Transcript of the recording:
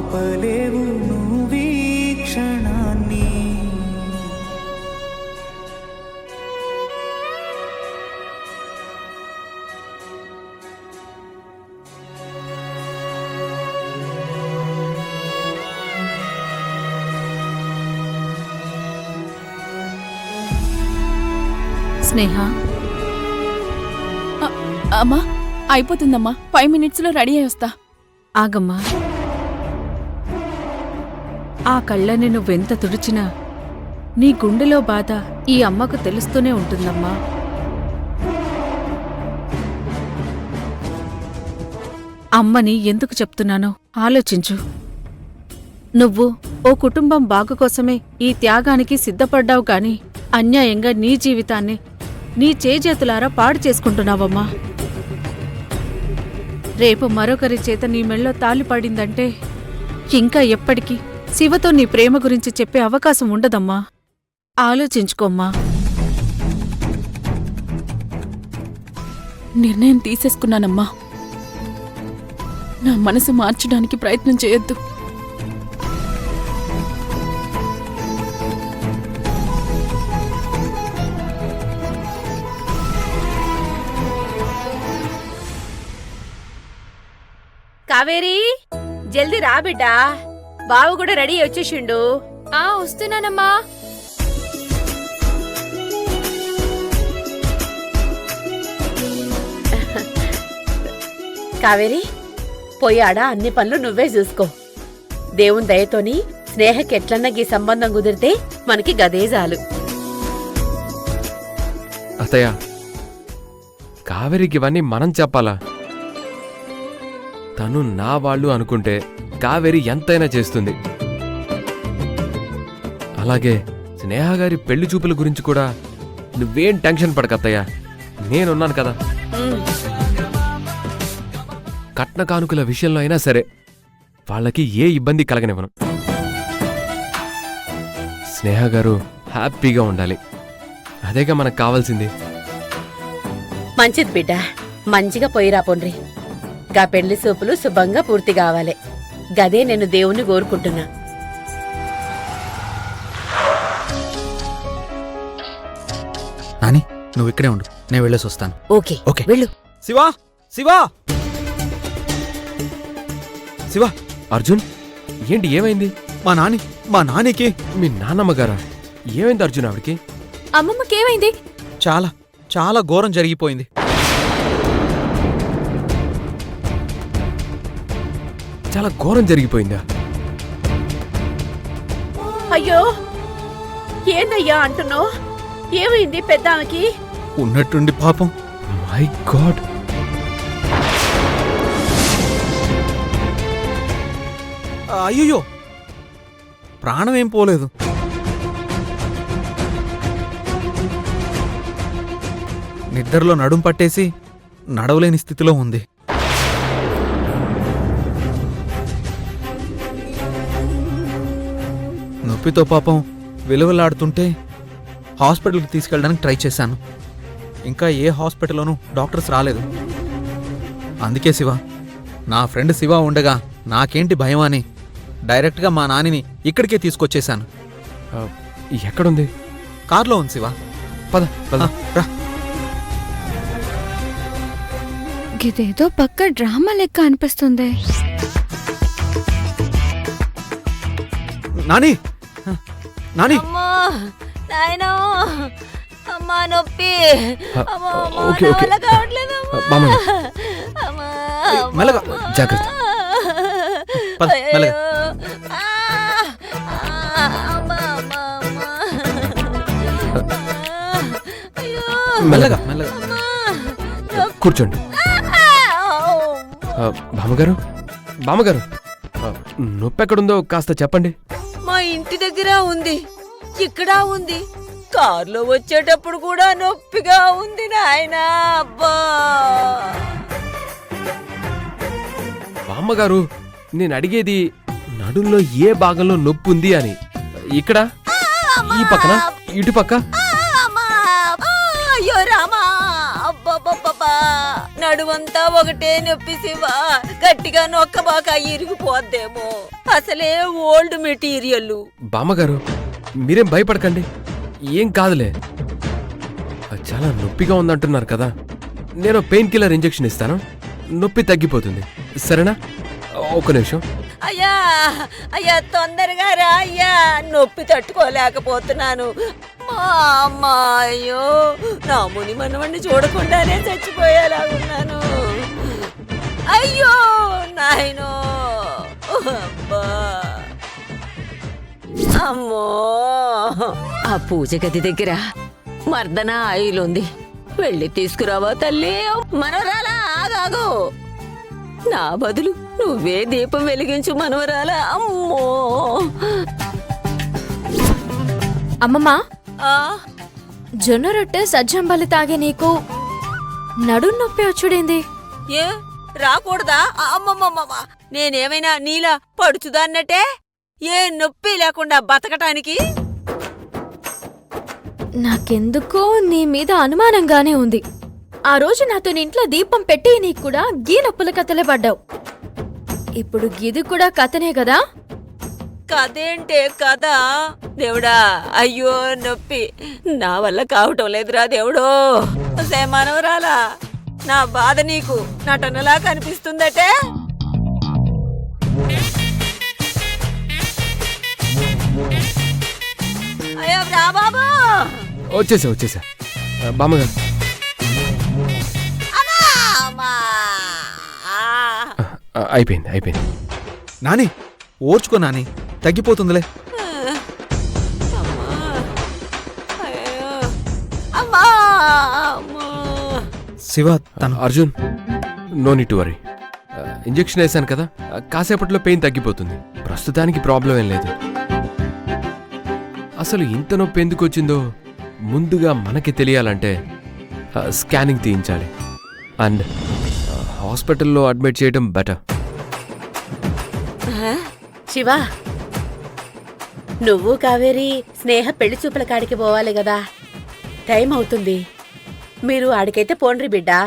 ఆపలేవు నువ్వీ క్షణాన్ని. స్నేహ, అమ్మా అయిపోతుందమ్మా, 5 minutesలో రెడీ అయ్యి వస్తా. ఆగమ్మా. ఆ కళ్ళని నువ్వెంత తుడిచినా నీ గుండెలో బాధ ఈ అమ్మకు తెలుస్తూనే ఉంటుందమ్మా. అమ్మని ఎందుకు చెప్తున్నానో ఆలోచించు. నువ్వు ఓ కుటుంబం బాగు కోసమే ఈ త్యాగానికి సిద్ధపడ్డావు గాని అన్యాయంగా నీ జీవితాన్ని నీ చేజేతులారా పాడు చేసుకుంటున్నావమ్మా. రేపు మరొకరి చేత నీ మెళ్ళో తాళి పడిందంటే ఇంకా ఎప్పటికీ శివతో నీ ప్రేమ గురించి చెప్పే అవకాశం ఉండదమ్మా. ఆలోచించుకోమ్మా. నిర్ణయం తీసేసుకున్నానమ్మా. నా మనసు మార్చడానికి ప్రయత్నం చేయొద్దు. కావేరి, జల్దీ రా బిడ్డా, బావు కూడా రెడీ వచ్చేసిండు. వస్తున్నానమ్మా. కావేరి, పోయాడా అన్ని పనులు నువ్వే చూసుకో. దేవుని దయతోని స్నేహకి ఎట్లన్నా ఈ సంబంధం కుదిరితే మనకి గదే చాలు. అత్తయ్య, కావేరికి ఇవన్నీ మనం చెప్పాలా? తను నా వాళ్ళు అనుకుంటే కావేరి ఎంతైనా చేస్తుంది. అలాగే స్నేహగారి పెళ్లి చూపుల గురించి కూడా నువ్వేం టెన్షన్ పడకత్తయ్యా, నేనున్నాను కదా. కట్న కానుకల విషయంలో అయినా సరే వాళ్ళకి ఏ ఇబ్బంది కలగనివ్వను. స్నేహగారు హ్యాపీగా ఉండాలి, అదేగా మనకు కావాల్సింది. మంచిది బిడ్డ, మంచిగా పోయిరా పొండ్రి. గా పెళ్లి సూపులు శుభంగా పూర్తి కావాలి. గదే నేను దేవుణ్ణి కోరుకుంటున్నా. నాని, నువ్వు ఇక్కడే ఉండు, నేను వెళ్ళేసి వస్తాను. Okay okay. వెళ్ళు. శివా, శివా, శివా. అర్జున్, ఏంటి ఏమైంది? మా నానికి. మీ నాన్నమ్మగారా? ఏమైంది అర్జున్ ఆవిడికి? అమ్మమ్మకేమైంది? చాలా చాలా ఘోరం జరిగిపోయింది. చాలా ఘోరం జరిగిపోయిందా? అయ్యో, ఏందయ్యా అంటున్నావు? ఏమైంది పెద్దామెకి? ఉన్నట్టుండి పాపం. My God. అయ్యో, ప్రాణం ఏం పోలేదు. నిద్రలో నడుం పట్టేసి నడవలేని స్థితిలో ఉంది. నొప్పితో పాపం విలువలాడుతుంటే హాస్పిటల్కి తీసుకెళ్ళడానికి ట్రై చేశాను. ఇంకా ఏ హాస్పిటల్లోనూ డాక్టర్స్ రాలేదు. అందుకే శివ, నా ఫ్రెండ్ శివ ఉండగా నాకేంటి భయం అని డైరెక్ట్గా మా నానిని ఇక్కడికే తీసుకొచ్చేశాను. ఎక్కడుంది? కార్లో ఉంది శివ. పద పద రా. ఇదేదో పక్క డ్రామా లెక్క అనిపిస్తుంది. నాని, నాని. అమ్మా నొప్పి. ఓకే ఓకే, మెల్లగా, జాగ్రత్త. పద, మెల్లగా. మెల్లగా మెల్లగా కూర్చోండి. బామ్మగారు, బామ్మగారు, నొప్పి ఎక్కడుందో కాస్త చెప్పండి. మా ఇంటి దగ్గర ఉంది, ఇక్కడ ఉంది, కార్లో వచ్చేటప్పుడు కూడా నొప్పిగా ఉంది నాయనా. అబ్బా, బామ్మగారు, నేను అడిగేది నడుంలో ఏ భాగంలో నొప్పి ఉంది అని. ఇక్కడ, ఈ పక్కన, ఇటు పక్క? అయ్యో రామా, అబ్బా, నడువంతా ఒకటే నొప్పి శివ. గట్టిగా నొక్కబాక ఇరిగిపోద్దేమో. అసలే ఓల్డ్ మెటీరియల్. బామ్మగారు మీరేం భయపడకండి, ఏం కాదులే. చాలా నొప్పిగా ఉందంటున్నారు కదా, నేను పెయిన్ కిల్లర్ ఇంజెక్షన్ ఇస్తాను, నొప్పి తగ్గిపోతుంది. సరేనా? ఒక నిమిషం. అయ్యా అయ్యా తొందరగా రా అయ్యా, నొప్పి తట్టుకోలేకపోతున్నాను. మా అమ్మ అయ్యో, నా ముని మనవణ్ణి చూడకుండానే చచ్చిపోయేలాగున్నాను. అయ్యో నాయనో, అబ్బా అమ్మో. ఆ పూజ గది దగ్గర మర్దన ఆయిలుంది, వెళ్ళి తీసుకురావా తల్లి. మనవరాలా ఆగాగు, నా బదులు నువ్వే దీపం వెలిగించు మనవరాలా. అమ్మో. అమ్మమ్మ, ఆ జొన్న రొట్టె సజ్జంబలి తాగే నీకు నడుం నొప్పి వచ్చుడేంది? ఏ రాకూడదా? అమ్మమ్మమ్మ, నేనేమైనా నీలా పడుచుదాన్నట్టే ఏ నొప్పి లేకుండా బతకటానికి? నాకెందుకో నీ మీద అనుమానంగానే ఉంది. ఆ రోజు నాతో నీ ఇంట్లో దీపం పెట్టి నీకు కూడా గీ నొప్పుల కథలే పడ్డావు. ఇప్పుడు గిది కూడా కథనే కదా? కదేంటే కదా దేవుడా. అయ్యో నొప్పి నా వల్ల కావటం లేదురా దేవుడో. సే మనవరాలా, నా బాధ నీకు నటనలా కనిపిస్తుందటే. అయ్యో రా బాబా. వచ్చేసా బామ్మగారు. అమ్మా. అయిపోయింది. నాని ఓర్చుకో నాని, తగ్గిపోతుందిలే. శివ తను Arjun, no need to worry. Injection వేసాను కదా, కాసేపట్లో పెయిన్ తగ్గిపోతుంది. ప్రస్తుతానికి ప్రాబ్లం ఏం లేదు. అసలు ఇంత నొప్పి ఎందుకు వచ్చిందో ముందుగా మనకి తెలియాలంటే స్కానింగ్ తీయించాలి, అండ్ హాస్పిటల్లో అడ్మిట్ చేయడం బెటర్. శివ, నువ్వు కావేరి స్నేహ పెళ్లి చూపుల కాడికి పోవాలి కదా, టైం అవుతుంది. మీరు ఆడికైతే పోండ్రి బిడ్డా.